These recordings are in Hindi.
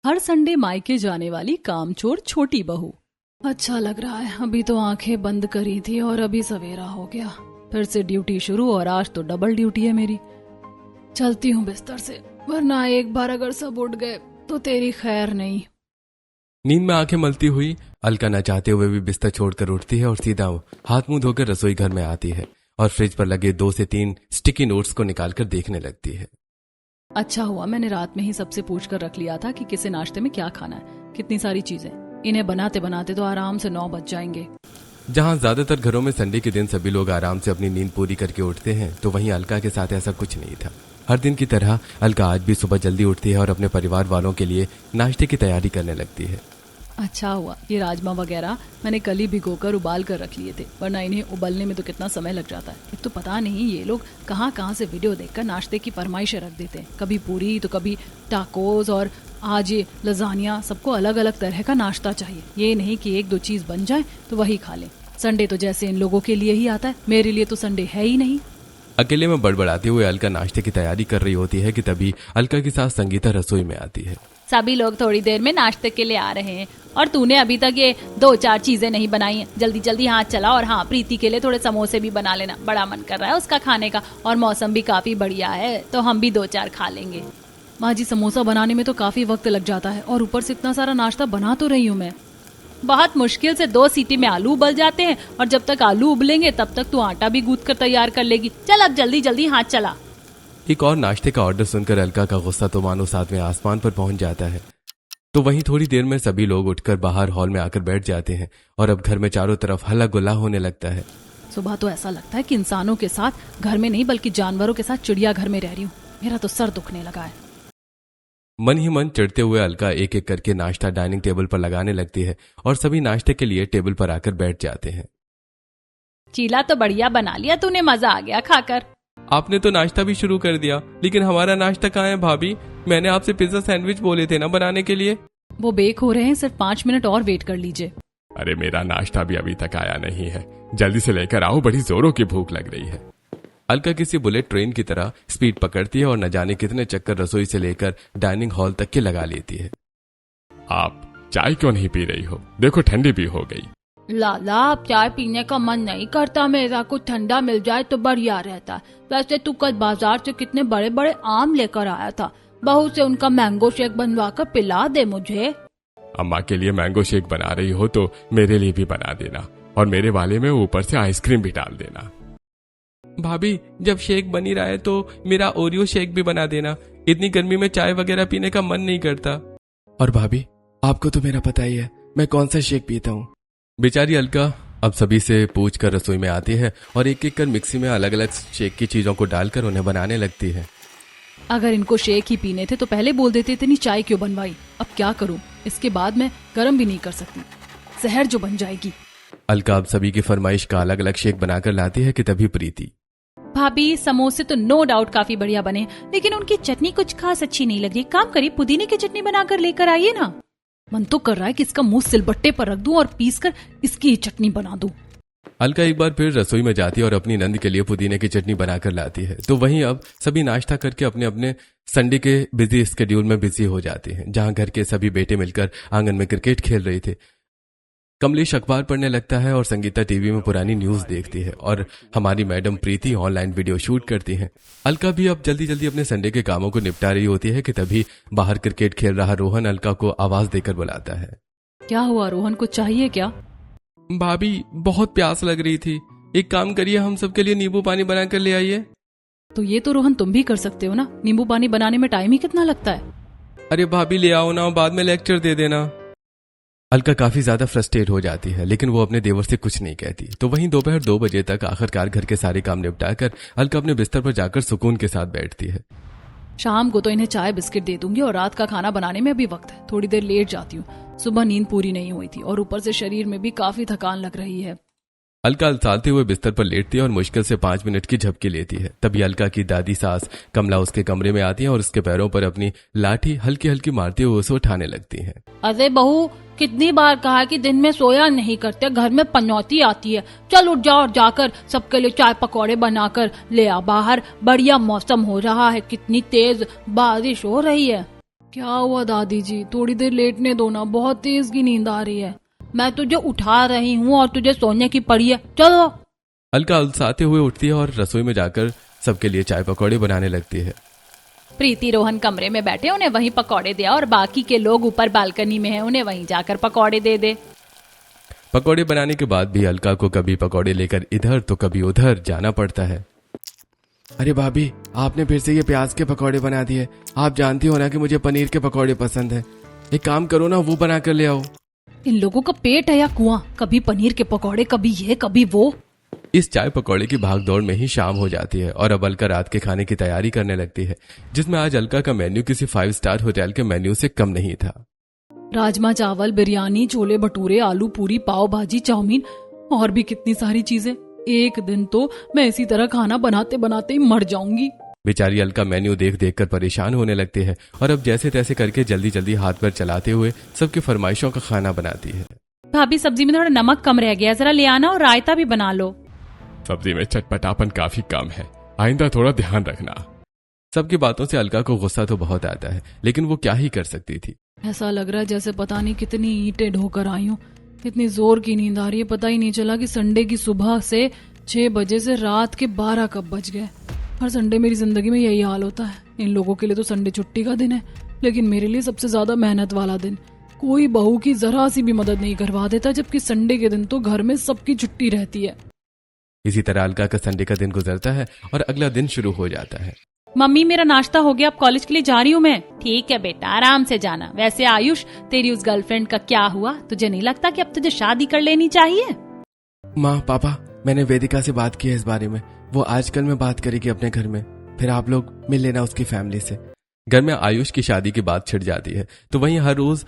हर संडे मायके जाने वाली कामचोर छोटी बहू। अच्छा लग रहा है, अभी तो आंखें बंद करी थी और अभी सवेरा हो गया। फिर से ड्यूटी शुरू और आज तो डबल ड्यूटी है मेरी। चलती हूँ बिस्तर से, वरना एक बार अगर सब उठ गए तो तेरी खैर नहीं। नींद में आंखें मलती हुई अलका न चाहते हुए भी बिस्तर छोड़कर उठती है और सीधा हाथ मुंह धोकर रसोई घर में आती है और फ्रिज पर लगे 2 से 3 स्टिकी नोट्स को निकालकर देखने लगती है। अच्छा हुआ मैंने रात में ही सबसे पूछ कर रख लिया था कि किसे नाश्ते में क्या खाना है। कितनी सारी चीजें, इन्हें बनाते बनाते तो आराम से 9 बज जाएंगे। जहां ज्यादातर घरों में संडे के दिन सभी लोग आराम से अपनी नींद पूरी करके उठते हैं, तो वहीं अलका के साथ ऐसा कुछ नहीं था। हर दिन की तरह अलका आज भी सुबह जल्दी उठती है और अपने परिवार वालों के लिए नाश्ते की तैयारी करने लगती है। अच्छा हुआ ये राजमा वगैरह मैंने कल ही भिगोकर उबाल कर रख लिए थे, वरना इन्हें उबलने में तो कितना समय लग जाता है। एक तो पता नहीं ये लोग कहाँ से वीडियो देखकर नाश्ते की फरमाइशें रख देते हैं। कभी पूरी तो कभी टाकोस और आज ये लजानिया। सबको अलग अलग तरह का नाश्ता चाहिए, ये नहीं कि 1-2 चीज बन जाए तो वही खा लें। संडे तो जैसे इन लोगों के लिए ही आता है, मेरे लिए तो संडे है ही नहीं। अकेले में बड़बड़ाते हुए अलका नाश्ते की तैयारी कर रही होती है कि तभी अलका के साथ संगीता रसोई में आती है। सभी लोग थोड़ी देर में नाश्ते के लिए आ रहे हैं और तूने अभी तक ये 2-4 चीजें नहीं बनाई हैं। जल्दी जल्दी हाथ चला। और हाँ, प्रीति के लिए थोड़े समोसे भी बना लेना, बड़ा मन कर रहा है उसका खाने का। और मौसम भी काफी बढ़िया है तो हम भी 2-4 खा लेंगे। माँ जी, समोसा बनाने में तो काफी वक्त लग जाता है और ऊपर से इतना सारा नाश्ता बना तो रही हूँ मैं। बहुत मुश्किल से 2 सीटी में आलू उबल जाते हैं और जब तक आलू उबलेंगे तब तक तू आटा भी गूंथ कर तैयार कर लेगी। चल अब जल्दी जल्दी हाथ चला। एक और नाश्ते का ऑर्डर सुनकर अलका का गुस्सा तो मानो 7वें आसमान पर पहुंच जाता है। तो वहीं थोड़ी देर में सभी लोग उठकर बाहर हॉल में आकर बैठ जाते हैं और अब घर में चारों तरफ हल्ला गुल्ला होने लगता है। सुबह तो ऐसा लगता है कि इंसानों के साथ घर में नहीं बल्कि जानवरों के साथ चिड़ियाघर में रह रही हूँ। मेरा तो सर दुखने लगा है। मन ही मन चिढ़ते हुए अलका एक एक करके नाश्ता डाइनिंग टेबल पर लगाने लगती है और सभी नाश्ते के लिए टेबल पर आकर बैठ जाते हैं। चीला तो बढ़िया बना लिया तूने, मजा आ गया खाकर। आपने तो नाश्ता भी शुरू कर दिया, लेकिन हमारा नाश्ता कहाँ है भाभी? मैंने आपसे पिज्जा सैंडविच बोले थे ना बनाने के लिए। वो बेक हो रहे हैं, सिर्फ 5 मिनट और वेट कर लीजिए। अरे मेरा नाश्ता भी अभी तक आया नहीं है, जल्दी से लेकर आओ, बड़ी जोरों की भूख लग रही है। अलका किसी बुलेट ट्रेन की तरह स्पीड पकड़ती है और न जाने कितने चक्कर रसोई से लेकर डाइनिंग हॉल तक के लगा लेती है। आप चाय क्यों नहीं पी रही हो? देखो ठंडी भी हो गई। लाला, अब चाय पीने का मन नहीं करता मेरा। कुछ ठंडा मिल जाए तो बढ़िया रहता। वैसे तू कल बाजार से कितने बड़े बड़े आम लेकर आया था, बहू से उनका मैंगो शेक बनवा कर पिला दे मुझे। अम्मा के लिए मैंगो शेक बना रही हो तो मेरे लिए भी बना देना और मेरे वाले में ऊपर से आइसक्रीम भी डाल देना। भाभी, जब शेक बनी रहा है तो मेरा ओरियो शेक भी बना देना। इतनी गर्मी में चाय वगैरह पीने का मन नहीं करता। और भाभी, आपको तो मेरा पता ही है मैं कौन सा शेक पीता हूँ। बेचारी अलका अब सभी से पूछ कर रसोई में आती है और एक एक कर मिक्सी में अलग अलग शेक की चीजों को डालकर उन्हें बनाने लगती है। अगर इनको शेक ही पीने थे तो पहले बोल देते, इतनी चाय क्यों बनवाई? अब क्या करूं, इसके बाद मैं गर्म भी नहीं कर सकती, जहर जो बन जाएगी। अलका अब सभी की फरमाइश का अलग अलग शेक बनाकर लाती है कि तभी प्रीति, भाभी समोसे तो नो डाउट काफी बढ़िया बने, लेकिन उनकी चटनी कुछ खास अच्छी नहीं लग रही। काम करिए, पुदीने की चटनी बनाकर लेकर आइए ना। मन तो कर रहा है कि इसका मुंह सिलबट्टे पर रख दूं और पीसकर इसकी ही चटनी बना दूं। अलका एक बार फिर रसोई में जाती है और अपनी नंद के लिए पुदीने की चटनी बनाकर लाती है। तो वहीं अब सभी नाश्ता करके अपने अपने संडे के बिजी स्केड्यूल में बिजी हो जाते हैं। जहां घर के सभी बेटे मिलकर आंगन में क्रिकेट खेल रहे थे, कमलेश अखबार पढ़ने लगता है और संगीता टीवी में पुरानी न्यूज देखती है और हमारी मैडम प्रीति ऑनलाइन वीडियो शूट करती हैं। अलका भी अब जल्दी जल्दी अपने संडे के कामों को निपटा रही होती है कि तभी बाहर क्रिकेट खेल रहा रोहन अलका को आवाज देकर बुलाता है। क्या हुआ रोहन, कुछ चाहिए क्या? भाभी, बहुत प्यास लग रही थी, एक काम करिए, हम सबके लिए नींबू पानी बनाकर ले आइए। तो ये तो रोहन तुम भी कर सकते हो ना, नींबू पानी बनाने में टाइम ही कितना लगता है। अरे भाभी ले आओ ना, बाद में लेक्चर दे देना। अलका काफी ज्यादा फ्रस्ट्रेट हो जाती है, लेकिन वो अपने देवर से कुछ नहीं कहती। तो वहीं दोपहर 2 बजे तक आखिरकार घर के सारे काम निपटाकर अलका अपने बिस्तर पर जाकर सुकून के साथ बैठती है। शाम को तो इन्हें चाय बिस्किट दे दूंगी और रात का खाना बनाने में अभी वक्त है। थोड़ी देर लेट जाती हूँ, सुबह नींद पूरी नहीं हुई थी और ऊपर से शरीर में भी काफी थकान लग रही है। अलका अलसाते हुए बिस्तर पर लेटती है और मुश्किल से 5 मिनट की झपकी लेती है। तभी अलका की दादी सास कमला उसके कमरे में आती है और उसके पैरों पर अपनी लाठी हल्की हल्की मारते हुए उसे उठाने लगती है। अरे बहू, कितनी बार कहा कि दिन में सोया नहीं करते, घर में पनौती आती है। चल उठ जा और जाकर सबके लिए चाय पकौड़े बनाकर ले आ। बाहर बढ़िया मौसम हो रहा है, कितनी तेज बारिश हो रही है। क्या हुआ दादी जी, थोड़ी देर लेटने दो ना, बहुत तेज की नींद आ रही है। मैं तुझे उठा रही हूँ और तुझे सोने की पड़ी है, चलो। अलका उलसाते हुए उठती है और रसोई में जाकर सबके लिए चाय पकौड़े बनाने लगती है। प्रीति रोहन कमरे में बैठे, उन्हें वहीं पकौड़े दिया और बाकी के लोग ऊपर बालकनी में हैं, उन्हें वहीं जाकर पकौड़े दे दे। पकौड़े बनाने के बाद भी अलका को कभी पकौड़े लेकर इधर तो कभी उधर जाना पड़ता है। अरे भाभी, आपने फिर से ये प्याज के पकौड़े बना दिए। आप जानती हो ना कि मुझे पनीर के पकौड़े पसंद है। एक काम करो ना, वो बना कर ले आओ। इन लोगों का पेट है या कुआं, कभी पनीर के पकौड़े, कभी ये कभी वो। इस चाय पकौड़े की भागदौड़ में ही शाम हो जाती है और अब अलका रात के खाने की तैयारी करने लगती है, जिसमें आज अलका का मेन्यू किसी 5 स्टार होटल के मेन्यू से कम नहीं था। राजमा चावल, बिरयानी, छोले भटूरे, आलू पूरी, पाव भाजी, चाउमीन और भी कितनी सारी चीजें। एक दिन तो मैं इसी तरह खाना बनाते बनाते ही मर जाऊंगी। बेचारी अलका मेन्यू देख देख कर परेशान होने लगती है और अब जैसे तैसे करके जल्दी जल्दी हाथ पैर चलाते हुए सबकी फरमाइशों का खाना बनाती है। भाभी, सब्जी में थोड़ा नमक कम रह गया, जरा ले आना और रायता भी बना लो। सब्जी में चटपटापन काफी कम है, आइंदा थोड़ा ध्यान रखना। सबकी बातों से अलका को गुस्सा तो बहुत आता है, लेकिन वो क्या ही कर सकती थी। ऐसा लग रहा है जैसे पता नहीं कितनी ईंटें ढोकर आई हूँ। इतनी जोर की नींद आ रही है, पता ही नहीं चला कि संडे की सुबह से 6 बजे से रात के 12 कब बज गए। हर संडे मेरी जिंदगी में यही हाल होता है। इन लोगों के लिए तो संडे छुट्टी का दिन है, लेकिन मेरे लिए सबसे ज्यादा मेहनत वाला दिन। कोई बहू की जरा सी भी मदद नहीं करवा देता, जबकि संडे के दिन तो घर में सबकी छुट्टी रहती है। इसी तरह अलका का संडे का दिन गुजरता है और अगला दिन शुरू हो जाता है। मम्मी, मेरा नाश्ता हो गया, अब कॉलेज के लिए जा रही हूँ मैं। ठीक है बेटा, आराम से जाना। वैसे आयुष, तेरी उस गर्लफ्रेंड का क्या हुआ? तुझे नहीं लगता कि अब तुझे शादी कर लेनी चाहिए? माँ, पापा, मैंने वेदिका से बात की है इस बारे में। वो आजकल में बात करेगी अपने घर में, फिर आप लोग मिल लेना उसकी फैमिली से। घर में आयुष की शादी की बात छिड़ जाती है, तो वहीं हर रोज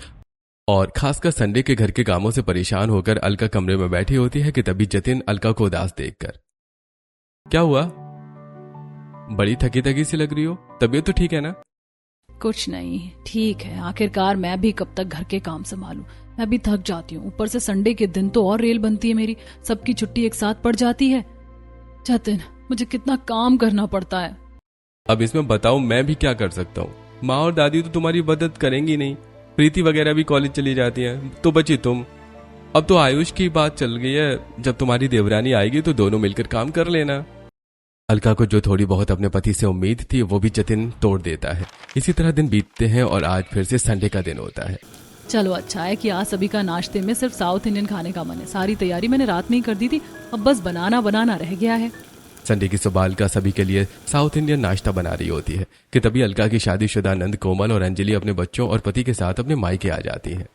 और खासकर संडे के घर के कामों से परेशान होकर अलका कमरे में बैठी होती है कि तभी जतिन अलका को उदास देखकर, क्या हुआ? बड़ी थकी थकी सी लग रही हो, तबीयत तो ठीक है ना? कुछ नहीं, ठीक है। आखिरकार मैं भी कब तक घर के काम संभालूं, मैं भी थक जाती हूँ। ऊपर से संडे के दिन तो और रेल बनती है मेरी, सबकी छुट्टी एक साथ पड़ जाती है। जतिन, मुझे कितना काम करना पड़ता है। अब इसमें बताओ मैं भी क्या कर सकता हूँ? माँ और दादी तो तुम्हारी मदद करेंगी नहीं, प्रीति वगैरह भी कॉलेज चली जाती है, तो बची तुम। अब तो आयुष की बात चल गई है, जब तुम्हारी देवरानी आएगी तो दोनों मिलकर काम कर लेना। अलका को जो थोड़ी बहुत अपने पति से उम्मीद थी वो भी जतिन तोड़ देता है। इसी तरह दिन बीतते हैं और आज फिर से संडे का दिन होता है। चलो अच्छा है कि आज सभी का नाश्ते में सिर्फ साउथ इंडियन खाने का मन है। सारी तैयारी मैंने रात में ही कर दी थी, अब बस बनाना रह गया है। संडे की सुबह अलका सभी के लिए साउथ इंडियन नाश्ता बना रही होती है कि तभी अलका की शादीशुदा नंद, कोमल और अंजलि अपने बच्चों और पति के साथ अपने मायके आ जाती हैं।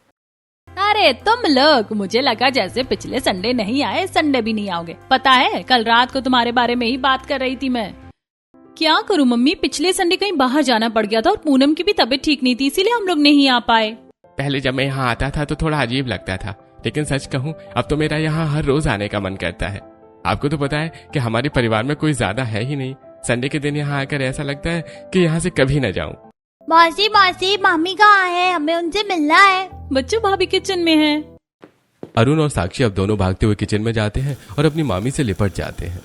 अरे तुम लोग, मुझे लगा जैसे पिछले संडे नहीं आए, संडे भी नहीं आओगे। पता है, कल रात को तुम्हारे बारे में ही बात कर रही थी मैं। क्या करूं मम्मी, पिछले संडे कहीं बाहर जाना पड़ गया था और पूनम की भी तबीयत ठीक नहीं थी, इसीलिए हम लोग नहीं आ पाए। पहले जब मैं यहाँ आता था तो थोड़ा अजीब लगता था, लेकिन सच कहूँ अब तो मेरा यहाँ हर रोज आने का मन करता है। आपको तो पता है कि हमारे परिवार में कोई ज्यादा है ही नहीं। संडे के दिन यहाँ आकर ऐसा लगता है कि यहाँ से कभी न जाऊं। मौसी मौसी, मामी कहाँ है? हमें उनसे मिलना है। बच्चों, भाभी किचन में है। अरुण और साक्षी अब दोनों भागते हुए किचन में जाते हैं और अपनी मामी से लिपट जाते हैं।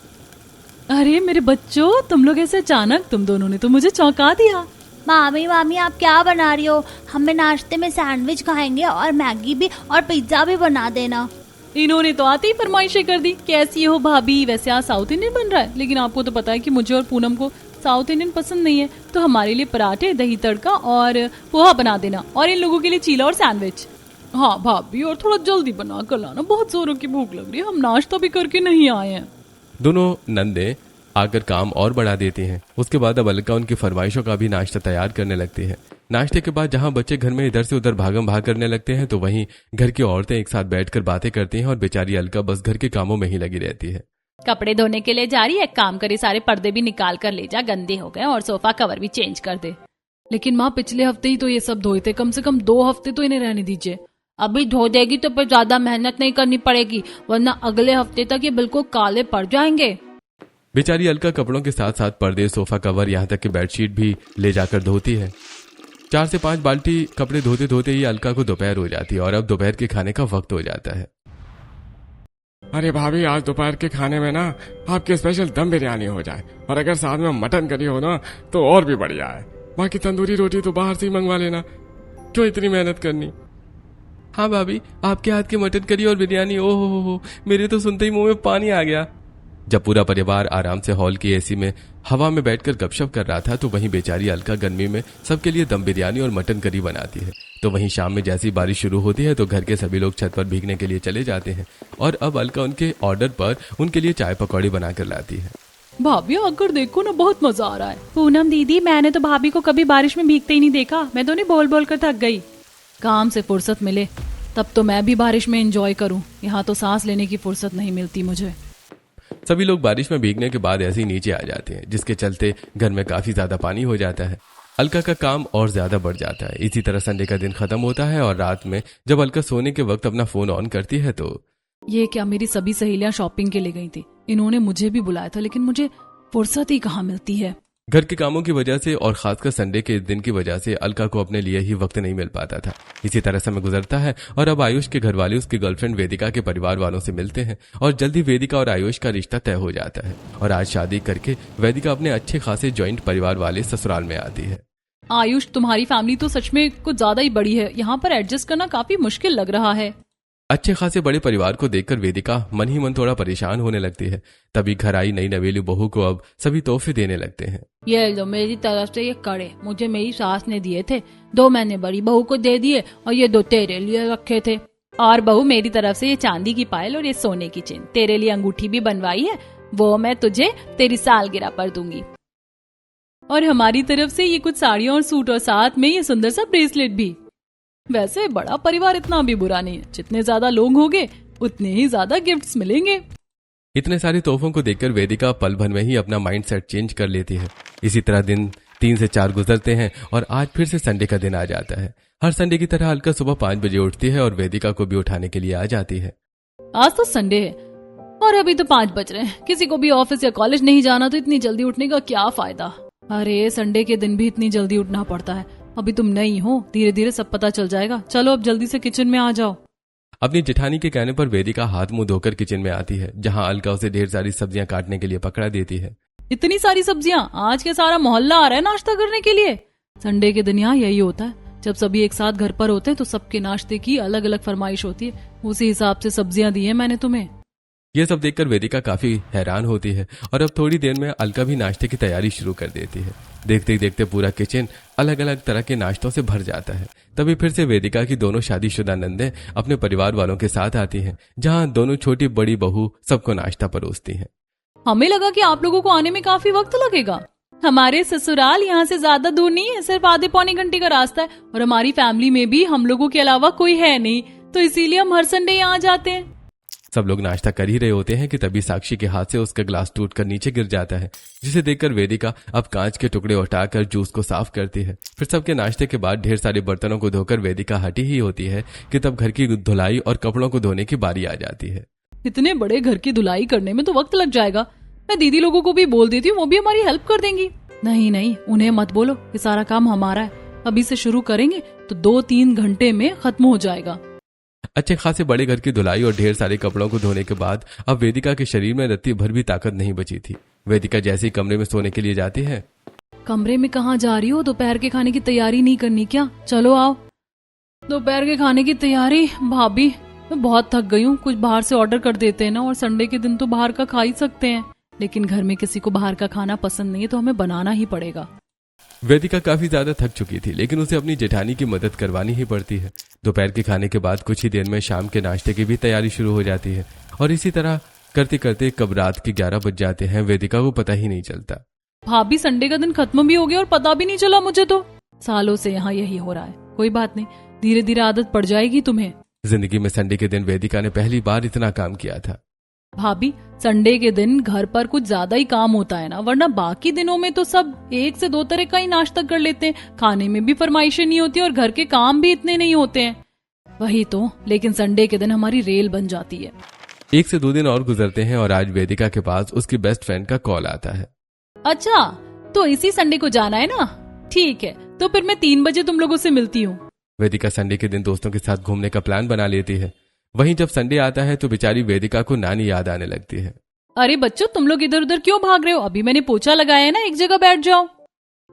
अरे मेरे बच्चों, तुम लोग ऐसे अचानक, तुम दोनों ने तो मुझे चौंका दिया। मामी आप क्या बना रही हो? हमें नाश्ते में सैंडविच खाएंगे और मैगी भी और पिज्जा भी बना देना। इन्होंने तो आते ही फरमाइशें कर दी। कैसी हो भाभी? वैसे आज साउथ इंडियन बन रहा है, लेकिन आपको तो पता है कि मुझे और पूनम को साउथ इंडियन पसंद नहीं है, तो हमारे लिए पराठे, दही तड़का और पोहा बना देना, और इन लोगों के लिए चीला और सैंडविच। हाँ भाभी, और थोड़ा जल्दी बना कर लाना, बहुत जोरों की भूख लग रही है, हम नाश्ता भी करके नहीं आए हैं। दोनों नंदे आकर काम और बढ़ा देती हैं। उसके बाद अब अलका उनकी फरमाइशों का भी नाश्ता तैयार करने लगती है। नाश्ते के बाद जहां बच्चे घर में इधर से उधर भागम भाग करने लगते हैं, तो वहीं घर की औरतें एक साथ बैठकर बातें करती हैं और बेचारी अलका बस घर के कामों में ही लगी रहती है। कपड़े धोने के लिए जा रही है, काम करे, सारे पर्दे भी निकाल कर ले जा, गंदे हो गए, और सोफा कवर भी चेंज कर दे। लेकिन माँ, पिछले हफ्ते ही तो ये सब धोए थे, कम से कम 2 हफ्ते तो इन्हें रहने दीजिए। अभी धो देगी तो फिर ज्यादा मेहनत नहीं करनी पड़ेगी, वरना अगले हफ्ते तक ये बिल्कुल काले पड़ जाएंगे। बेचारी अलका कपड़ों के साथ साथ पर्दे, सोफा कवर, यहाँ तक कि बेडशीट भी ले जाकर धोती है। 4 से 5 बाल्टी कपड़े धोते धोते ही अलका को दोपहर हो जाती है और अब दोपहर के खाने का वक्त हो जाता है। अरे भाभी, आज दोपहर के खाने में ना आपके स्पेशल दम बिरयानी हो जाए, और अगर साथ में मटन करी हो ना तो और भी बढ़िया है। बाकी तंदूरी रोटी तो बाहर से ही मंगवा लेना, क्यों इतनी मेहनत करनी। हाँ भाभी, आपके हाथ की मटन करी और बिरयानी, ओहो हो, मेरे तो सुनते ही मुंह में पानी आ गया। जब पूरा परिवार आराम से हॉल की एसी में हवा में बैठकर गपशप कर रहा था तो वहीं बेचारी अलका गर्मी में सबके लिए दम बिरयानी और मटन करी बनाती है। तो वहीं शाम में जैसी बारिश शुरू होती है तो घर के सभी लोग छत पर भीगने के लिए चले जाते हैं और अब अलका उनके ऑर्डर पर उनके लिए चाय पकौड़ी बनाकर लाती है। भाभी आकर देखो ना, बहुत मजा आ रहा है। पूनम दीदी, मैंने तो भाभी को कभी बारिश में भीगते ही नहीं देखा। मैं तो नहीं बोल बोल कर थक गई। काम से फुर्सत मिले तब तो मैं भी बारिश में एंजॉय करूं, यहाँ तो सांस लेने की फुर्सत नहीं मिलती मुझे। सभी लोग बारिश में भीगने के बाद ऐसे ही नीचे आ जाते हैं, जिसके चलते घर में काफी ज्यादा पानी हो जाता है। अलका का काम और ज्यादा बढ़ जाता है। इसी तरह संडे का दिन खत्म होता है और रात में जब अलका सोने के वक्त अपना फोन ऑन करती है तो ये क्या, मेरी सभी सहेलियां शॉपिंग के लिए गई थी। इन्होंने मुझे भी बुलाया था लेकिन मुझे फुर्सत ही कहाँ मिलती है। घर के कामों की वजह से और खासकर संडे के दिन की वजह से अलका को अपने लिए ही वक्त नहीं मिल पाता था। इसी तरह समय गुजरता है और अब आयुष के घर वाले उसकी गर्लफ्रेंड वेदिका के परिवार वालों से मिलते हैं और जल्दी वेदिका और आयुष का रिश्ता तय हो जाता है और आज शादी करके वेदिका अपने अच्छे खासे जॉइंट परिवार वाले ससुराल में आती है। आयुष, तुम्हारी फैमिली तो सच में कुछ ज्यादा ही बड़ी है, यहाँ पर एडजस्ट करना काफी मुश्किल लग रहा है। अच्छे खासे बड़े परिवार को देखकर वेदिका मन ही मन थोड़ा परेशान होने लगती है। तभी घर आई नई नवेली बहू को अब सभी तोहफे देने लगते हैं। ये लो मेरी तरफ से ये कड़े, मुझे मेरी सास ने दिए थे, 2 मैंने बड़ी बहू को दे दिए और ये 2 तेरे लिए रखे थे। और बहू, मेरी तरफ से ये चांदी की पायल और ये सोने की चेन, तेरे लिए अंगूठी भी बनवाई है, वो मैं तुझे तेरी सालगिरह पर दूंगी। और हमारी तरफ से ये कुछ साड़ियाँ और सूट और साथ में ये सुंदर सा ब्रेसलेट भी। वैसे बड़ा परिवार इतना भी बुरा नहीं है, जितने ज्यादा लोग होंगे उतने ही ज्यादा गिफ्ट्स मिलेंगे। इतने सारे तोहफों को देखकर वेदिका पल भर में ही अपना माइंड सेट चेंज कर लेती है। इसी तरह दिन 3 से 4 गुजरते हैं और आज फिर से संडे का दिन आ जाता है। हर संडे की तरह अलका सुबह 5 बजे उठती है और वेदिका को भी उठाने के लिए आ जाती है। आज तो संडे है और अभी तो 5 बज रहे हैं। किसी को भी ऑफिस या कॉलेज नहीं जाना तो इतनी जल्दी उठने का क्या फायदा। अरे संडे के दिन भी इतनी जल्दी उठना पड़ता है। अभी तुम नहीं हो, धीरे धीरे सब पता चल जाएगा। चलो अब जल्दी से किचन में आ जाओ। अपनी जेठानी के कहने पर वेदिका हाथ मुंह धोकर किचन में आती है, जहां अलका उसे ढेर सारी सब्जियां काटने के लिए पकड़ा देती है। इतनी सारी सब्जियां? आज के सारा मोहल्ला आ रहा है नाश्ता करने के लिए। संडे के दिन यहाँ यही होता है, जब सभी एक साथ घर पर होते हैं तो सबके नाश्ते की अलग अलग फरमाइश होती है। उसी हिसाब से सब्जियां दी है मैंने तुम्हें। ये सब देखकर वेदिका काफी हैरान होती है और अब थोड़ी देर में अलका भी नाश्ते की तैयारी शुरू कर देती है। देखते ही देखते पूरा किचन अलग अलग तरह के नाश्तों से भर जाता है। तभी फिर से वेदिका की दोनों शादीशुदा नंदे अपने परिवार वालों के साथ आती हैं, जहां दोनों छोटी बड़ी बहू सबको नाश्ता परोसती हैं। हमें लगा कि आप लोगों को आने में काफी वक्त लगेगा। हमारे ससुराल यहाँ से ज्यादा दूर नहीं है, सिर्फ आधे पौने घंटे का रास्ता है और हमारी फैमिली में भी हम लोगों के अलावा कोई है नहीं, तो इसीलिए हम हर संडे यहाँ जाते हैं। सब लोग नाश्ता कर ही रहे होते हैं कि तभी साक्षी के हाथ से उसका ग्लास टूटकर नीचे गिर जाता है, जिसे देखकर वेदिका अब कांच के टुकड़े उठाकर जूस को साफ करती है। फिर सबके नाश्ते के बाद ढेर सारे बर्तनों को धोकर वेदिका हटी ही होती है कि तब घर की धुलाई और कपड़ों को धोने की बारी आ जाती है। इतने बड़े घर की धुलाई करने में तो वक्त लग जाएगा। मैं दीदी लोगों को भी बोल देती हूँ, वो भी हमारी हेल्प कर देंगी। नहीं नहीं, उन्हें मत बोलो, ये सारा काम हमारा है। अभी से शुरू करेंगे तो 2-3 घंटे में खत्म हो जाएगा। अच्छे खासे बड़े घर की धुलाई और ढेर सारे कपड़ों को धोने के बाद अब वेदिका के शरीर में रत्ती भर भी ताकत नहीं बची थी। वेदिका जैसे ही कमरे में सोने के लिए जाती है। कमरे में कहाँ जा रही हो? दोपहर के खाने की तैयारी नहीं करनी क्या? चलो आओ। दोपहर के खाने की तैयारी? भाभी मैं बहुत थक गई हूँ, कुछ बाहर से ऑर्डर कर देते हैं ना, और संडे के दिन तो बाहर का खा ही सकते हैं। लेकिन घर में किसी को बाहर का खाना पसंद नहीं है तो हमें बनाना ही पड़ेगा। वेदिका काफी ज्यादा थक चुकी थी, लेकिन उसे अपनी जेठानी की मदद करवानी ही पड़ती है। दोपहर के खाने के बाद कुछ ही देर में शाम के नाश्ते की भी तैयारी शुरू हो जाती है और इसी तरह करते करते कब रात के 11 बज जाते हैं वेदिका को पता ही नहीं चलता। भाभी संडे का दिन खत्म भी हो गया और पता भी नहीं चला मुझे तो। सालों से यहाँ यही हो रहा है। कोई बात नहीं, धीरे धीरे आदत पड़ जाएगी तुम्हें। जिंदगी में संडे के दिन वेदिका ने पहली बार इतना काम किया था। भाभी संडे के दिन घर पर कुछ ज्यादा ही काम होता है ना, वरना बाकी दिनों में तो सब 1 से 2 तरह का ही नाश्ता कर लेते हैं। खाने में भी फरमाइशें नहीं होती और घर के काम भी इतने नहीं होते हैं। वही तो, लेकिन संडे के दिन हमारी रेल बन जाती है। 1 से 2 दिन और गुजरते हैं और आज वेदिका के पास उसकी बेस्ट फ्रेंड का कॉल आता है। अच्छा, तो इसी संडे को जाना है ना? ठीक है, तो फिर मैं 3 बजे तुम लोगों से मिलती हूँ। वेदिका संडे के दिन दोस्तों के साथ घूमने का प्लान बना लेती है। वहीं जब संडे आता है तो बेचारी वेदिका को नानी याद आने लगती है। अरे बच्चों, तुम लोग इधर उधर क्यों भाग रहे हो? अभी मैंने पोछा लगाया है ना, एक जगह बैठ जाओ।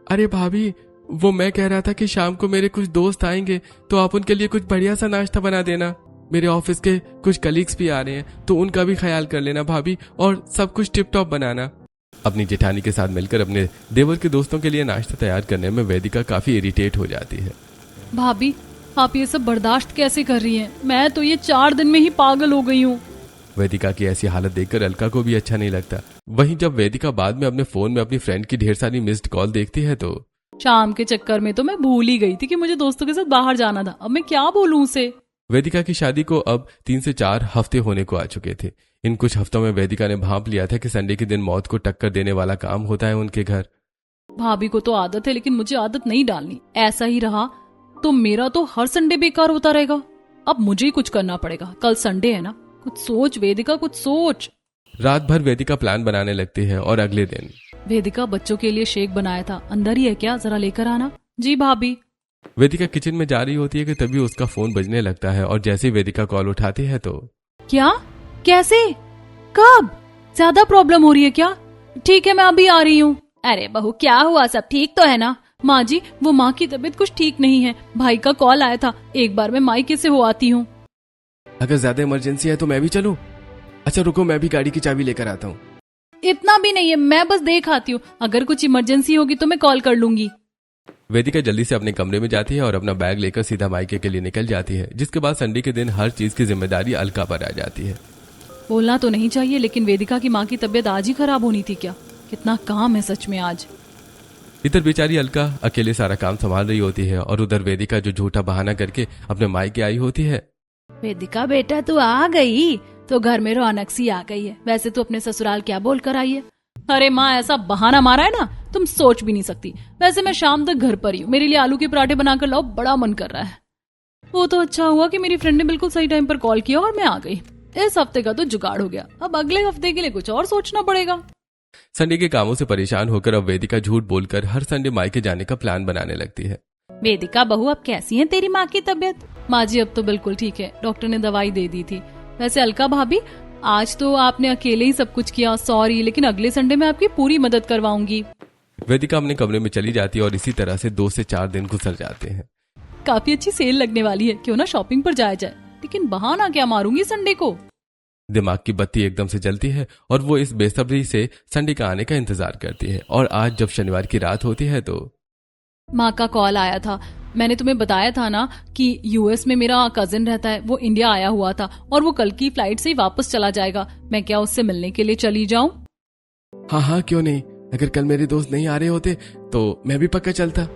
अरे भाभी, वो मैं कह रहा था कि शाम को मेरे कुछ दोस्त आएंगे तो आप उनके लिए कुछ बढ़िया सा नाश्ता बना देना। मेरे ऑफिस के कुछ कलीग्स भी आ रहे हैं तो उनका भी ख्याल कर लेना भाभी, और सब कुछ टिप टॉप बनाना। अपनी जेठानी के साथ मिलकर अपने देवर के दोस्तों के लिए नाश्ता तैयार करने में वेदिका काफी इरिटेट हो जाती है। भाभी आप ये सब बर्दाश्त कैसे कर रही हैं? मैं तो ये 4 दिन में ही पागल हो गई हूँ। वेदिका की ऐसी हालत देखकर अलका को भी अच्छा नहीं लगता। वहीं जब वेदिका बाद में अपने फोन में अपनी फ्रेंड की ढेर सारी मिस्ड कॉल देखती है तो शाम के चक्कर में तो मैं भूल ही गई थी कि मुझे दोस्तों के साथ बाहर जाना था। अब मैं क्या बोलूं उसे? वेदिका की शादी को अब 3 से 4 हफ्ते होने को आ चुके थे। इन कुछ हफ्तों में वेदिका ने भांप लिया था कि संडे के दिन मौत को टक्कर देने वाला काम होता है उनके घर। भाभी को तो आदत है, लेकिन मुझे आदत नहीं डालनी। ऐसा ही रहा तो मेरा तो हर संडे बेकार होता रहेगा। अब मुझे ही कुछ करना पड़ेगा। कल संडे है ना, कुछ सोच वेदिका, कुछ सोच। रात भर वेदिका प्लान बनाने लगती है और अगले दिन वेदिका बच्चों के लिए शेक बनाया था, अंदर ही है क्या? जरा लेकर आना। जी भाभी। वेदिका किचन में जा रही होती है कि तभी उसका फोन बजने लगता है और जैसे ही वेदिका कॉल उठाती है तो क्या? कैसे? कब? ज्यादा प्रॉब्लम हो रही है क्या? ठीक है मैं अभी आ रही हूँ। अरे बहू क्या हुआ, सब ठीक तो है ना? माँ जी वो माँ की तबीयत कुछ ठीक नहीं है। भाई का कॉल आया था, एक बार मैं मायके से हो आती हूँ। अगर ज्यादा इमरजेंसी है तो मैं भी चलूं? अच्छा रुको, मैं भी गाड़ी की चाबी लेकर आता हूँ। इतना भी नहीं है, मैं बस देख आती हूँ। अगर कुछ इमरजेंसी होगी तो मैं कॉल कर लूंगी। वेदिका जल्दी से अपने कमरे में जाती है और अपना बैग लेकर सीधा मायके के लिए निकल जाती है, जिसके बाद संडे के दिन हर चीज की जिम्मेदारी अलका पर आ जाती है। बोलना तो नहीं चाहिए, लेकिन वेदिका की माँ की तबीयत आज ही खराब होनी थी क्या? कितना काम है सच में आज। इधर बेचारी अलका अकेले सारा काम संभाल रही होती है और उधर वेदिका जो झूठा बहाना करके अपने मायके आई होती है। वेदिका बेटा तू आ गई तो घर में रौनक सी आ गई है। वैसे तू अपने ससुराल क्या बोल कर आई है? अरे माँ ऐसा बहाना मारा है ना, तुम सोच भी नहीं सकती। वैसे मैं शाम तक घर पर ही हूँ, मेरे लिए आलू के पराठे बनाकर लाओ, बड़ा मन कर रहा है। वो तो अच्छा हुआ कि मेरी फ्रेंड ने बिल्कुल सही टाइम पर कॉल किया और मैं आ गई। इस हफ्ते का तो जुगाड़ हो गया, अब अगले हफ्ते के लिए कुछ और सोचना पड़ेगा। संडे के कामों से परेशान होकर अब वेदिका झूठ बोलकर हर संडे मायके जाने का प्लान बनाने लगती है। वेदिका बहू अब कैसी है तेरी माँ की तबीयत? माँ जी अब तो बिल्कुल ठीक है, डॉक्टर ने दवाई दे दी थी। वैसे अलका भाभी आज तो आपने अकेले ही सब कुछ किया, सॉरी, लेकिन अगले संडे में आपकी पूरी मदद करवाऊंगी। वेदिका अपने कमरे में चली जाती है और इसी तरह से 2 से 4 दिन गुजर जाते हैं। काफी अच्छी सेल लगने वाली है, क्यों ना शॉपिंग पर जाया जाए। लेकिन बहाना क्या मारूंगी संडे को? दिमाग की बत्ती एकदम से जलती है और वो इस बेसब्री से संडे का आने का इंतजार करती है। और आज जब शनिवार की रात होती है तो माँ का कॉल आया था। मैंने तुम्हें बताया था ना कि यूएस में मेरा कजिन रहता है, वो इंडिया आया हुआ था और वो कल की फ्लाइट से ही वापस चला जाएगा। मैं क्या उससे मिलने के लिए चली जाऊं? हाँ क्यों नहीं, अगर कल मेरे दोस्त नहीं आ रहे होते तो मैं भी पक्का चलता।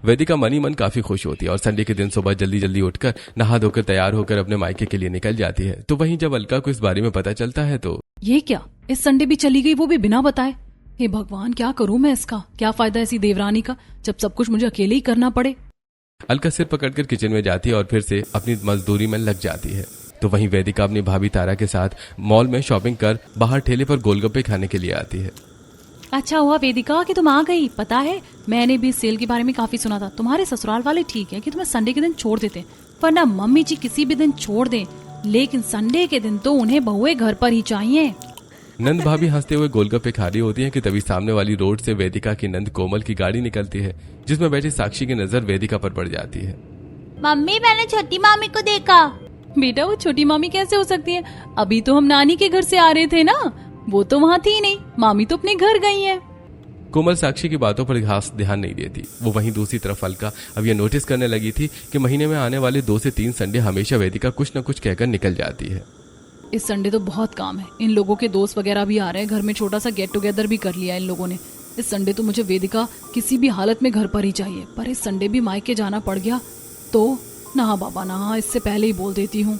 वेदिका मनी मन काफी खुश होती है और संडे के दिन सुबह जल्दी जल्दी उठकर नहा धोकर तैयार होकर अपने मायके के लिए निकल जाती है। तो वहीं जब अलका को इस बारे में पता चलता है तो ये क्या, इस संडे भी चली गई, वो भी बिना बताए। हे भगवान, क्या करूं मैं इसका? क्या फायदा ऐसी देवरानी का जब सब कुछ मुझे अकेले ही करना पड़े। अलका सिर पकड़कर किचन में जाती है और फिर से अपनी मजदूरी में लग जाती है। तो वहीं वेदिका अपनी भाभी तारा के साथ मॉल में शॉपिंग कर बाहर ठेले पर गोलगप्पे खाने के लिए आती है। अच्छा हुआ वेदिका कि तुम आ गई। पता है मैंने भी इस सेल के बारे में काफी सुना था। तुम्हारे ससुराल वाले ठीक है कि तुम्हें संडे के दिन छोड़ देते, वरना मम्मी जी किसी भी दिन छोड़ दें, लेकिन संडे के दिन तो उन्हें बहुए घर पर ही चाहिए। नंद भाभी हंसते हुए गोलगप्पे खा रही होती है कि तभी सामने वाली रोड से वेदिका की नंद कोमल की गाड़ी निकलती है, जिसमें बैठी साक्षी की नजर वेदिका पर पड़ जाती है। मम्मी मैंने छोटी मामी को देखा। बेटा वो छोटी मामी कैसे हो सकती है? अभी तो हम नानी के घर से आ रहे थे ना, वो तो वहाँ थी नहीं, मामी तो अपने घर गई है। कोमल साक्षी की बातों पर खास ध्यान नहीं देती। वो वहीं दूसरी तरफ अलका अब ये नोटिस करने लगी थी कि महीने में आने वाले 2 से 3 संडे हमेशा वेदिका कुछ न कुछ कहकर निकल जाती है। इस संडे तो बहुत काम है, इन लोगों के दोस्त वगैरह भी आ रहे हैं, घर में छोटा सा गेट टुगेदर भी कर लिया इन लोगों ने। इस संडे तो मुझे वेदिका किसी भी हालत में घर पर ही चाहिए, पर इस संडे भी मायके जाना पड़ गया तो ना बाबा ना, इससे पहले ही बोल देती हूँ।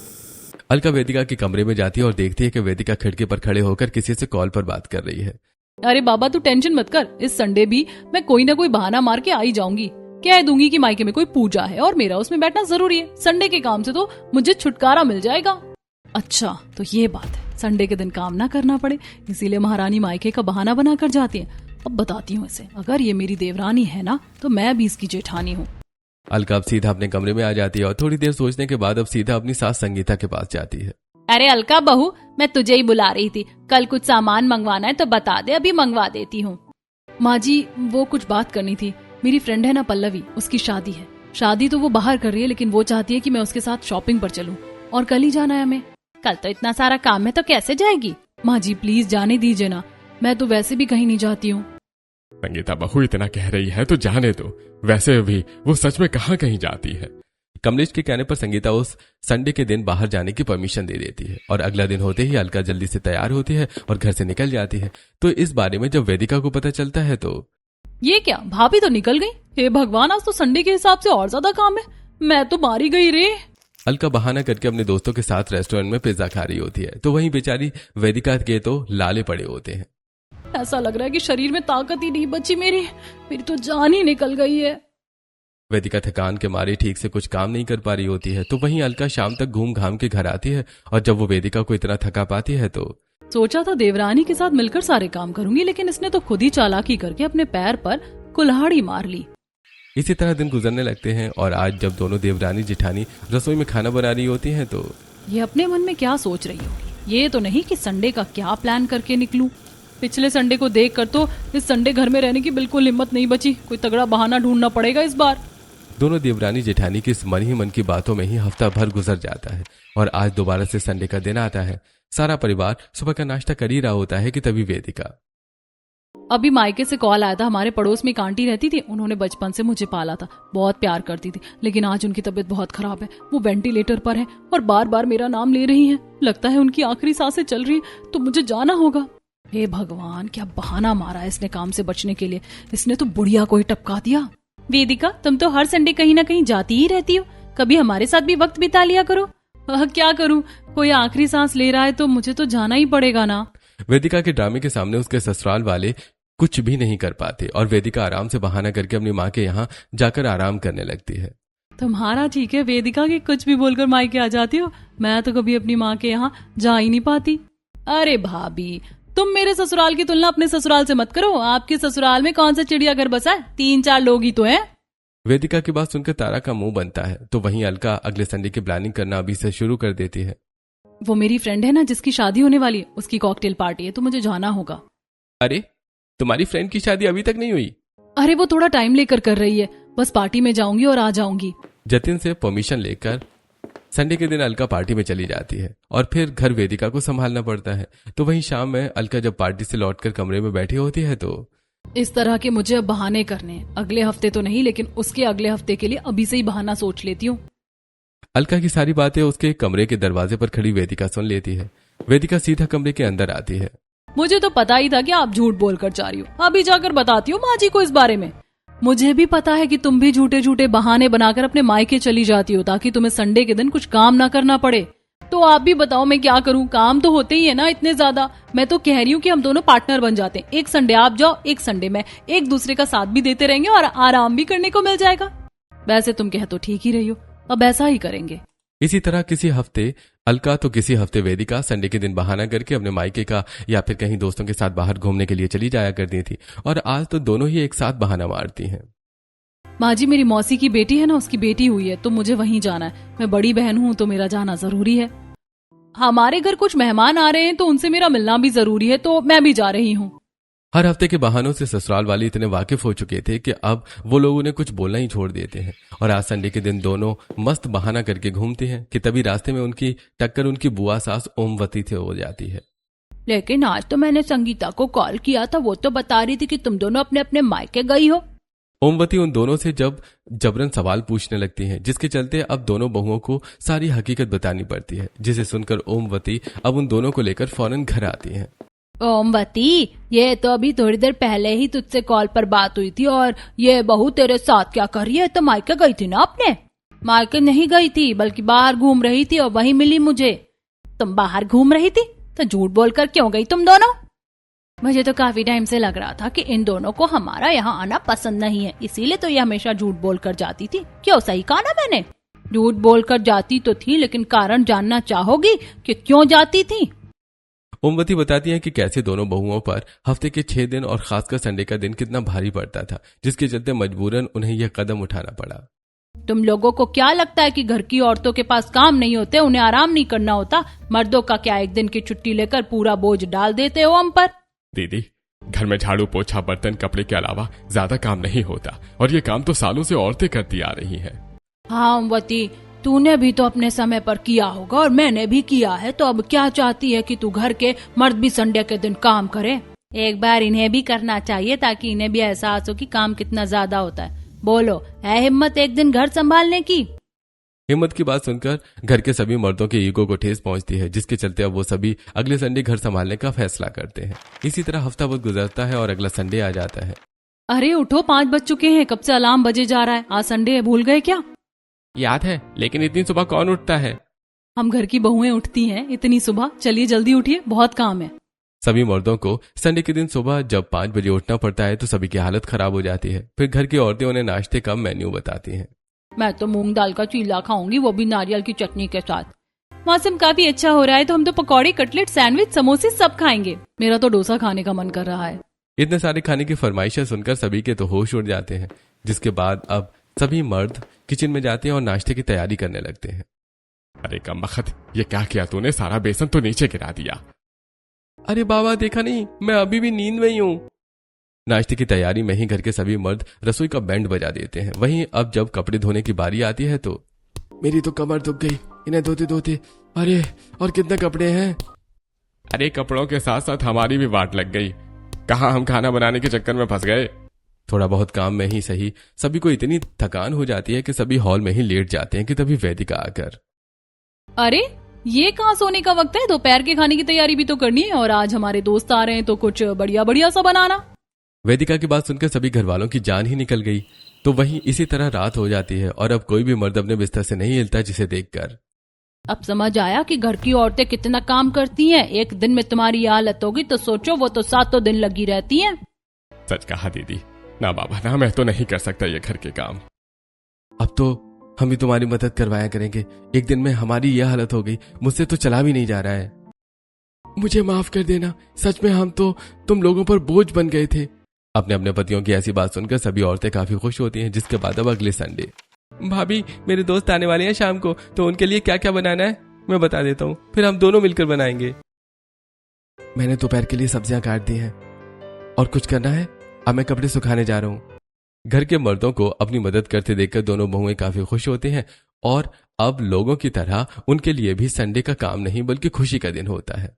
अलका वेदिका के कमरे में जाती है और देखती है कि वेदिका खिड़की पर खड़े होकर किसी से कॉल पर बात कर रही है। अरे बाबा तू टेंशन मत कर, इस संडे भी मैं कोई ना कोई बहाना मार के आ ही जाऊंगी। कह दूंगी कि मायके में कोई पूजा है और मेरा उसमें बैठना जरूरी है। संडे के काम से तो मुझे छुटकारा मिल जाएगा। अच्छा तो ये बात है, संडे के दिन काम ना करना पड़े, इसीलिए महारानी मायके का बहाना बना कर जाती है। अब बताती हूँ इसे, अगर ये मेरी देवरानी है ना तो मैं भी इसकी जेठानी हूँ। अलका अब सीधा अपने कमरे में आ जाती है और थोड़ी देर सोचने के बाद अब सीधा अपनी सास संगीता के पास जाती है। अरे अलका बहू, मैं तुझे ही बुला रही थी, कल कुछ सामान मंगवाना है तो बता दे, अभी मंगवा देती हूँ। माँ जी वो कुछ बात करनी थी, मेरी फ्रेंड है ना पल्लवी, उसकी शादी है। शादी तो वो बाहर कर रही है, लेकिन वो चाहती है कि मैं उसके साथ शॉपिंग पर चलूं, और कल ही जाना है हमें। कल तो इतना सारा काम है, तो कैसे जाएगी? माँ जी प्लीज जाने दीजिए ना, मैं तो वैसे भी कहीं नहीं जाती हूँ। संगीता बहू इतना कह रही है तो जाने दो, वैसे भी वो सच में कहाँ कहीं जाती है। कमलेश के कहने पर संगीता उस संडे के दिन बाहर जाने की परमिशन दे देती है और अगला दिन होते ही अलका जल्दी से तैयार होती है और घर से निकल जाती है। तो इस बारे में जब वेदिका को पता चलता है तो ये क्या, भाभी तो निकल गई? हे भगवान, आज तो संडे के हिसाब से और ज्यादा काम है, मैं तो मारी गई रे। अलका बहाना करके अपने दोस्तों के साथ रेस्टोरेंट में पिज्जा खा रही होती है, तो वहीं बेचारी वेदिका के तो लाले पड़े होते हैं। ऐसा लग रहा है कि शरीर में ताकत ही नहीं बची, मेरी तो जान ही निकल गई है। वेदिका थकान के मारे ठीक से कुछ काम नहीं कर पा रही होती है, तो वहीं अलका शाम तक घूम घाम के घर आती है और जब वो वेदिका को इतना थका पाती है तो सोचा था देवरानी के साथ मिलकर सारे काम करूंगी, लेकिन इसने तो खुद ही चालाकी करके अपने पैर पर कुल्हाड़ी मार ली। इसी तरह दिन गुजरने लगते हैं और आज जब दोनों देवरानी जिठानी रसोई में खाना बना रही होती हैं तो ये अपने मन में क्या सोच रही होगी? ये तो नहीं कि संडे का क्या प्लान करके निकलूं। पिछले संडे को देखकर तो इस संडे घर में रहने की बिल्कुल हिम्मत नहीं बची, कोई तगड़ा बहाना ढूंढना पड़ेगा इस बार। दोनों देवरानी जेठानी की इस मन ही मन की बातों में ही हफ्ता भर गुजर जाता है और आज दोबारा से संडे का दिन आता है। सारा परिवार सुबह का नाश्ता कर ही रहा होता है कि तभी वेदिका अभी मायके से कॉल आया था। हमारे पड़ोस में एक आंटी रहती थी, उन्होंने बचपन से मुझे पाला था, बहुत प्यार करती थी, लेकिन आज उनकी तबीयत बहुत खराब है, वो वेंटिलेटर पर है और बार बार मेरा नाम ले रही हैं। लगता है उनकी आखिरी सांसें चल रही है, तो मुझे जाना होगा। हे भगवान, क्या बहाना मारा है इसने काम से बचने के लिए, इसने तो बुढ़िया को ही टपका दिया। वेदिका, तुम तो हर संडे कहीं ना कहीं जाती ही रहती हो, कभी हमारे साथ भी वक्त बिता लिया करो। क्या करूं, कोई आखिरी सांस ले रहा है तो मुझे तो जाना ही पड़ेगा ना। वेदिका के ड्रामे के सामने उसके ससुराल वाले कुछ भी नहीं कर पाते और वेदिका आराम से बहाना करके अपनी माँ के यहाँ जाकर आराम करने लगती है। तुम्हारा ठीक है वेदिका की कुछ भी बोलकर मायके आ जाती हो, मैं तो कभी अपनी माँ के यहाँ जा ही नहीं पाती। अरे भाभी, तुम मेरे ससुराल की तुलना अपने ससुराल से मत करो। आपके ससुराल में कौन सा चिड़ियाघर बसा है, 3-4 लोग ही तो हैं। वेदिका की बात सुनकर तारा का मुंह बनता है, तो वहीं अलका अगले संडे की प्लानिंग करना अभी से शुरू कर देती है। वो मेरी फ्रेंड है ना जिसकी शादी होने वाली है, उसकी कॉकटेल पार्टी है, तो मुझे जाना होगा। अरे, तुम्हारी फ्रेंड की शादी अभी तक नहीं हुई? अरे वो थोड़ा टाइम लेकर कर रही है, बस पार्टी में जाऊंगी और आ जाऊंगी। जतिन से परमिशन लेकर संडे के दिन अलका पार्टी में चली जाती है और फिर घर वेदिका को संभालना पड़ता है। तो वहीं शाम में अलका जब पार्टी से लौटकर कमरे में बैठी होती है तो इस तरह के मुझे अब बहाने करने, अगले हफ्ते तो नहीं लेकिन उसके अगले हफ्ते के लिए अभी से ही बहाना सोच लेती हूँ। अलका की सारी बातें उसके कमरे के दरवाजे पर खड़ी वेदिका सुन लेती है। वेदिका सीधा कमरे के अंदर आती है। मुझे तो पता ही था कि आप झूठ बोलकर जा रही हो, अभी जाकर बताती हूँ माँ जी को इस बारे में। मुझे भी पता है कि तुम भी झूठे झूठे बहाने बनाकर अपने मायके चली जाती हो ताकि तुम्हें संडे के दिन कुछ काम ना करना पड़े। तो आप भी बताओ मैं क्या करूं, काम तो होते ही है ना इतने ज्यादा। मैं तो कह रही हूँ कि हम दोनों पार्टनर बन जाते हैं, एक संडे आप जाओ एक संडे मैं, एक दूसरे का साथ भी देते रहेंगे और आराम भी करने को मिल जाएगा। वैसे तुम कह तो ठीक ही रही हो, अब ऐसा ही करेंगे। इसी तरह किसी हफ्ते अलका तो किसी हफ्ते वेदिका संडे के दिन बहाना करके अपने मायके का या फिर कहीं दोस्तों के साथ बाहर घूमने के लिए चली जाया करती थी और आज तो दोनों ही एक साथ बहाना मारती हैं। माँ जी, मेरी मौसी की बेटी है ना, उसकी बेटी हुई है तो मुझे वहीं जाना है। मैं बड़ी बहन हूँ तो मेरा जाना जरूरी है। हमारे घर कुछ मेहमान आ रहे हैं तो उनसे मेरा मिलना भी जरूरी है, तो मैं भी जा रही हूँ। हर हफ्ते के बहानों से ससुराल वाले इतने वाकिफ हो चुके थे कि अब वो लोग उन्हें कुछ बोलना ही छोड़ देते हैं और आज संडे के दिन दोनों मस्त बहाना करके घूमते हैं कि तभी रास्ते में उनकी टक्कर उनकी बुआ सास ओमवती से हो जाती है। लेकिन आज तो मैंने संगीता को कॉल किया था, वो तो बता रही थी कि तुम दोनों अपने अपने मायके गई हो। ओमवती उन दोनों से जब जबरन सवाल पूछने लगती हैं, जिसके चलते अब दोनों बहुओं को सारी हकीकत बतानी पड़ती है, जिसे सुनकर ओमवती अब उन दोनों को लेकर फौरन घर आती हैं। ओमवती, ये तो अभी थोड़ी देर पहले ही तुझसे कॉल पर बात हुई थी और ये बहू तेरे साथ क्या कर रही है? तो मायके गई थी ना अपने? मायके नहीं गई थी बल्कि बाहर घूम रही थी और वहीं मिली मुझे। तुम बाहर घूम रही थी तो झूठ बोलकर क्यों गई तुम दोनों? मुझे तो काफी टाइम से लग रहा था कि इन दोनों को हमारा यहाँ आना पसंद नहीं है, इसीलिए तो ये हमेशा झूठ बोलकर जाती थी। क्यों, सही कहा ना मैंने? झूठ बोलकर जाती तो थी, लेकिन कारण जानना चाहोगी कि क्यों जाती थी? ओमवती बताती हैं कि कैसे दोनों बहुओं पर हफ्ते के 6 दिन और खासकर संडे का दिन कितना भारी पड़ता था, जिसके चलते मजबूरन उन्हें यह कदम उठाना पड़ा। तुम लोगों को क्या लगता है कि घर की औरतों के पास काम नहीं होते, उन्हें आराम नहीं करना होता? मर्दों का क्या, एक दिन की छुट्टी लेकर पूरा बोझ डाल देते हो हम पर? दीदी, घर में झाड़ू पोछा बर्तन कपड़े के अलावा ज्यादा काम नहीं होता, और ये काम तो सालों से औरतें करती आ रही हैं। हाँ ओमवती, तूने भी तो अपने समय पर किया होगा और मैंने भी किया है, तो अब क्या चाहती है कि तू घर के मर्द भी संडे के दिन काम करे? एक बार इन्हें भी करना चाहिए ताकि इन्हें भी एहसास हो कि काम कितना ज्यादा होता है। बोलो, है हिम्मत एक दिन घर संभालने की? हिम्मत की बात सुनकर घर के सभी मर्दों के ईगो को ठेस पहुंचती है, जिसके चलते अब वो सभी अगले संडे घर संभालने का फैसला करते हैं। इसी तरह हफ्ता वक्त गुजरता है और अगला संडे आ जाता है। अरे उठो, 5 बज चुके हैं, कब से अलार्म बजे जा रहा है। आज संडे है, भूल गए क्या? याद है, लेकिन इतनी सुबह कौन उठता है? हम घर की बहुएं उठती हैं इतनी सुबह। चलिए जल्दी उठिए, बहुत काम है। सभी मर्दों को संडे के दिन सुबह जब 5 बजे उठना पड़ता है तो सभी की हालत खराब हो जाती है। फिर घर की औरतें उन्हें नाश्ते का मेन्यू बताती हैं। मैं तो मूंग दाल का चीला खाऊंगी, वो भी नारियल की चटनी के साथ। मौसम काफी अच्छा हो रहा है तो हम तो पकौड़े, कटलेट, सैंडविच, समोसे सब खाएंगे। मेरा तो डोसा खाने का मन कर रहा है। इतने सारे खाने की फरमाइशें सुनकर सभी के तो होश उड़ जाते हैं, जिसके बाद अब सभी मर्द किचन में जाते हैं और नाश्ते की तैयारी करने लगते हैं। अरे कमबख्त, ये क्या किया तूने? सारा बेसन तो नीचे गिरा दिया। अरे बाबा, देखा नहीं, मैं अभी भी नींद में ही हूँ। नाश्ते की तैयारी में ही घर के सभी मर्द रसोई का बैंड बजा देते हैं। वहीं अब जब कपड़े धोने की बारी आती है तो मेरी तो कमर दुख गई इन्हें धोते धोते। अरे और कितने कपड़े हैं। अरे कपड़ों के साथ साथ हमारी भी वाट लग गई। कहाँ हम खाना बनाने के चक्कर में फंस गए। थोड़ा बहुत काम में ही सही सभी को इतनी थकान हो जाती है कि सभी हॉल में ही लेट जाते हैं कि तभी वैदिका आकर, अरे ये कहाँ सोने का वक्त है, दोपहर के खाने की तैयारी भी तो करनी है और आज हमारे दोस्त आ रहे हैं तो कुछ बढ़िया बढ़िया सा बनाना। वैदिका की बात सुनकर सभी घर वालों की जान ही निकल गई। तो वहीं इसी तरह रात हो जाती है और अब कोई भी मर्द अपने बिस्तर से नहीं हिलता, जिसे देखकर अब समझ आया कि घर की औरतें कितना काम करती हैं। एक दिन में तुम्हारी ये हालत होगी तो सोचो, वो तो 7 दिन लगी रहती हैं। सच कहा दीदी। ना बाबा ना, मैं तो नहीं कर सकता ये घर के काम। अब तो हम भी तुम्हारी मदद करवाया करेंगे। एक दिन में हमारी यह हालत हो गई, मुझसे तो चला भी नहीं जा रहा है। मुझे माफ कर देना, सच में हम तो तुम लोगों पर बोझ बन गए थे। अपने अपने पतियों की ऐसी बात सुनकर सभी औरतें काफी खुश होती हैं। जिसके बाद अब अगले संडे, भाभी मेरे दोस्त आने वाले हैं शाम को, तो उनके लिए क्या क्या बनाना है मैं बता देता हूँ, फिर हम दोनों मिलकर बनाएंगे। मैंने दोपहर के लिए सब्जियां काट दी हैं और कुछ करना है, अब मैं कपड़े सुखाने जा रहा हूँ। घर के मर्दों को अपनी मदद करते देखकर दोनों बहुएं काफी खुश होते हैं और अब लोगों की तरह उनके लिए भी संडे का काम नहीं बल्कि खुशी का दिन होता है।